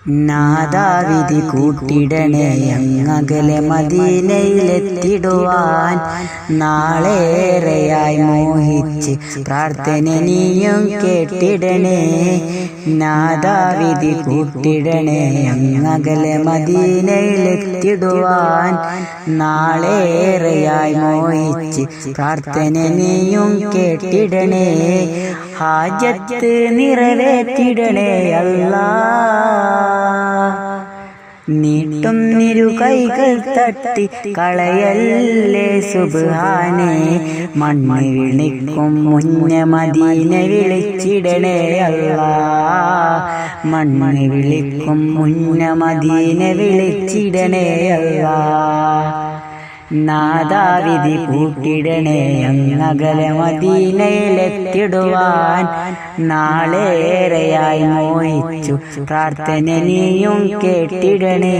നാദാവിധി കൂട്ടിടണേ അങ്ങകലെ മദീനയിലെത്തിടുവാൻ. നാളേറെയായി മോഹിച്ച് പ്രാർത്ഥന നീയും കേട്ടിടണേ. നാദാവിധി കൂട്ടിടണേ അങ്ങകലെ മദീനയിലെത്തിടുവാൻ. നാളേറെയായി മോഹിച്ച് പ്രാർത്ഥന നീയും കേട്ടിടണേ. ഹാജത്ത് നിറവേറ്റിടണേ അല്ലാ. നീട്ടും നിരുകൈകൾ തട്ടി കളയല്ലേ സുബ്ഹാനേ. മണ്ണ് വിളിക്കും മുന്നേ മദീന വിളിച്ചിടണേ അല്ലാ. മണ്ണ് വിളിക്കും മുന്നേ മദീന വിളിച്ചിടണേ അല്ലാ. നാദാവിധി കൂട്ടിടണേ അങ്ങകലെ മദീനയിലെത്തിടുവാൻ. നാളേറെയായി മോഹിച്ചു പ്രാർത്ഥന നീയും കേട്ടിടണേ.